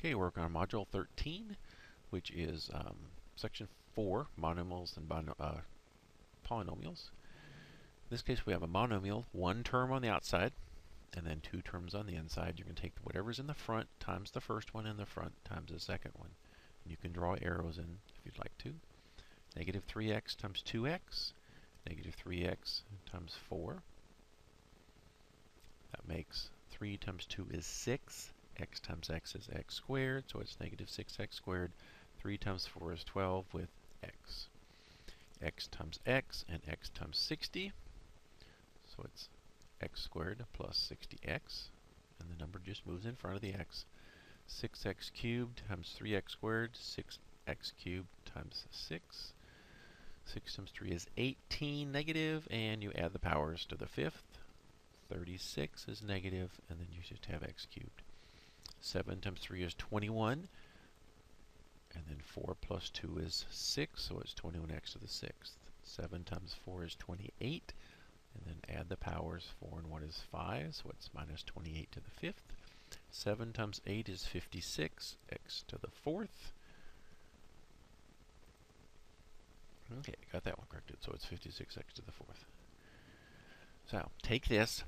Okay, we're working on Module 13, which is Section 4, Monomials and Polynomials. In this case, we have a monomial, one term on the outside, and then two terms on the inside. You're going to take whatever's in the front times the first one in the front times the second one. And you can draw arrows in if you'd like to. Negative 3x times 2x, negative 3x times 4. That makes 3 times 2 is 6. X times x is x squared, so it's negative 6x squared. 3 times 4 is 12 with x. X times x and x times 60. So it's x squared plus 60x. And the number just moves in front of the x. 6x cubed times 3x squared. 6x cubed times 6. 6 times 3 is 18 negative, and you add the powers to the fifth. 36 is negative, and then you just have x cubed. 7 times 3 is 21, and then 4 plus 2 is 6, so it's 21x to the sixth. 7 times 4 is 28, and then add the powers. 4 and 1 is 5, so it's minus 28 to the fifth. 7 times 8 is 56, x to the fourth. Okay, got that one corrected, so it's 56x to the fourth. So take this,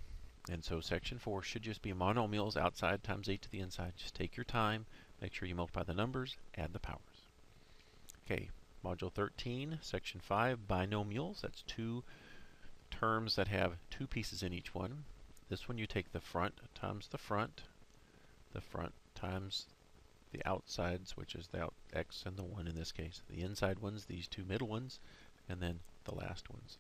and so section 4 should just be monomials outside times 8 to the inside. Just take your time, make sure you multiply the numbers, add the powers. Okay, module 13, section 5, binomials. That's two terms that have two pieces in each one. This one you take the front times the front times the outsides, which is the x and the 1 in this case. The inside ones, these two middle ones, and then the last ones.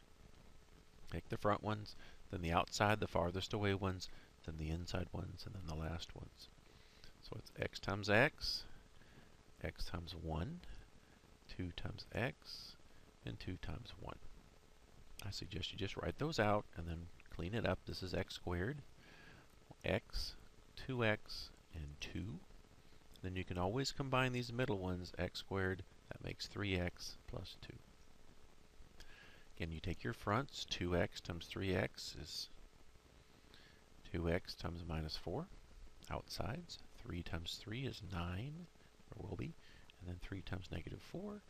Take the front ones, then the outside, the farthest away ones, then the inside ones, and then the last ones. So it's x times x times 1, 2 times x, and 2 times 1. I suggest you just write those out and then clean it up. This is x squared, x, 2x, and 2. Then you can always combine these middle ones, x squared, that makes 3x plus 2. Again, you take your fronts, 2x times 3x is 2x times minus 4. Outsides, 3 times 3 is 9, or will be, and then 3 times negative 4.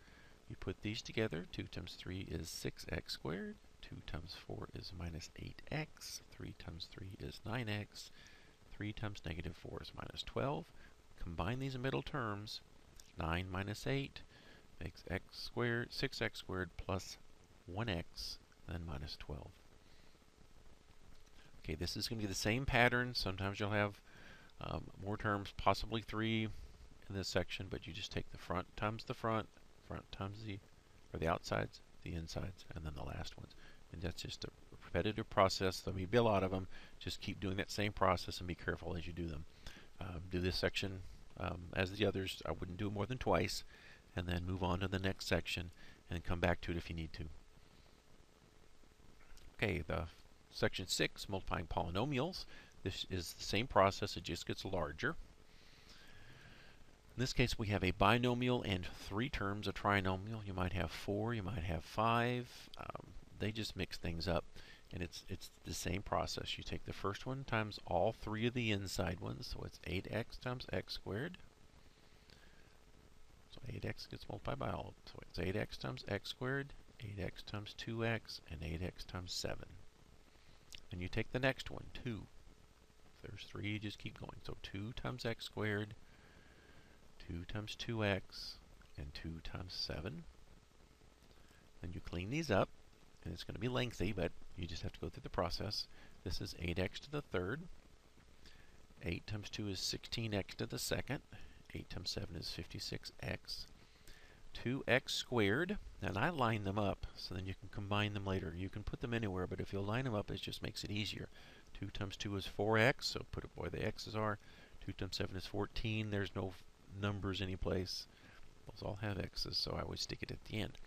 You put these together, 2 times 3 is 6x squared, 2 times 4 is minus 8x, 3 times 3 is 9x, 3 times negative 4 is minus 12. Combine these middle terms, 9 minus 8 makes x squared, 6x squared plus 1x, then minus 12. Okay, this is going to be the same pattern. Sometimes you'll have more terms, possibly 3 in this section, but you just take the front times the outsides, the insides, and then the last ones. And that's just a repetitive process. There'll be a lot of them. Just keep doing that same process and be careful as you do them. Do this section as the others. I wouldn't do it more than twice, and then move on to the next section and come back to it if you need to. Okay, the section 6, multiplying polynomials. This is the same process, it just gets larger. In this case, we have a binomial and 3 terms. A trinomial, you might have 4, you might have 5. They just mix things up. And it's the same process. You take the first one times all 3 of the inside ones, so it's 8x times x squared. So 8x gets multiplied by all. So it's 8x times x squared, 8x times 2x, and 8x times 7. And you take the next one, 2. If there's 3, you just keep going. So 2 times x squared, 2 times 2x, and 2 times 7. Then you clean these up. And it's going to be lengthy, but you just have to go through the process. This is 8x to the third. 8 times 2 is 16x to the second. 8 times 7 is 56x. 2x squared, and I line them up so then you can combine them later. You can put them anywhere, but if you line them up, it just makes it easier. 2 times 2 is 4x, so put it where the x's are. 2 times 7 is 14. There's no numbers anyplace. Those all have x's, so I always stick it at the end.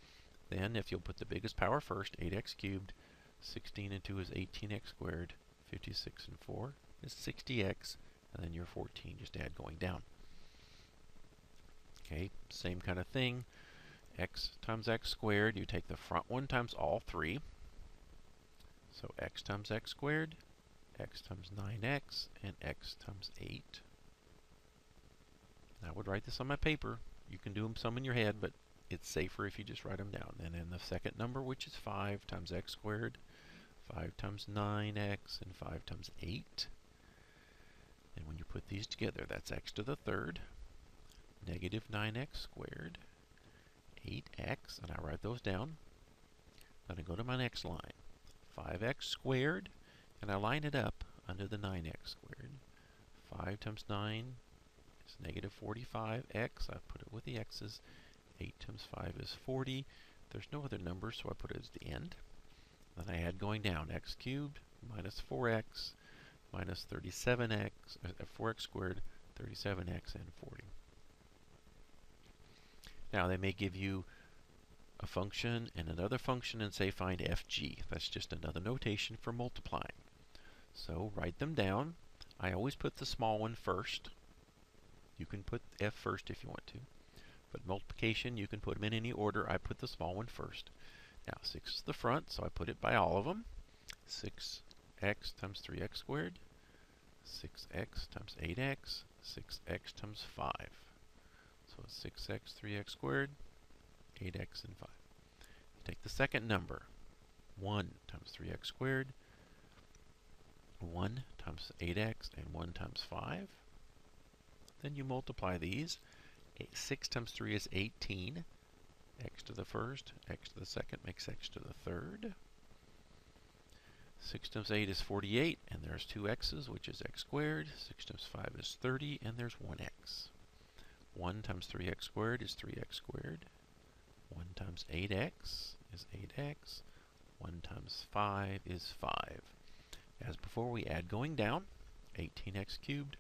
Then, if you'll put the biggest power first, 8x cubed, 16 and 2 is 18x squared, 56 and 4 is 60x, and then your 14, just add going down. Okay, same kind of thing. X times x squared, you take the front one times all 3. So x times x squared, x times 9x, and x times 8. Now would write this on my paper. You can do them some in your head, but it's safer if you just write them down. And then the second number, which is 5 times x squared, 5 times 9x, and 5 times 8. And when you put these together, that's x to the third, negative 9x squared, 8x, and I write those down. Then I go to my next line, 5x squared, and I line it up under the 9x squared. 5 times 9 is negative 45x. I put it with the x's. 8 times 5 is 40. There's no other number, so I put it as the end. Then I add going down, x cubed minus 4x minus 37x, 4x squared, 37x, and 40. Now they may give you a function and another function and say find fg. That's just another notation for multiplying. So write them down. I always put the small one first. You can put f first if you want to. But multiplication, you can put them in any order. I put the small one first. Now 6 is the front, so I put it by all of them. 6x times 3x squared, 6x times 8x, 6x times 5. So it's 6x, 3x squared, 8x, and 5. Take the second number, 1 times 3x squared, 1 times 8x, and 1 times 5. Then you multiply these. 6 times 3 is 18. X to the first, x to the second makes x to the third. 6 times 8 is 48, and there's 2 x's, which is x squared. 6 times 5 is 30, and there's 1x. 1 times 3x squared is 3x squared. 1 times 8x is 8x. 1 times 5 is 5. As before, we add going down. 18x cubed,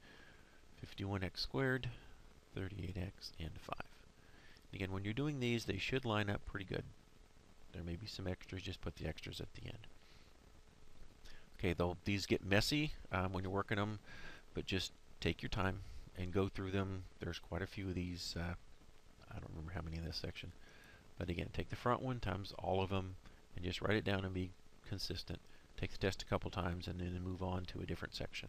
51x squared, 38x, and 5. Again, when you're doing these, they should line up pretty good. There may be some extras, just put the extras at the end. Okay, these get messy when you're working them, but just take your time and go through them. There's quite a few of these. I don't remember how many in this section. But again, take the front one times all of them and just write it down and be consistent. Take the test a couple times and then move on to a different section.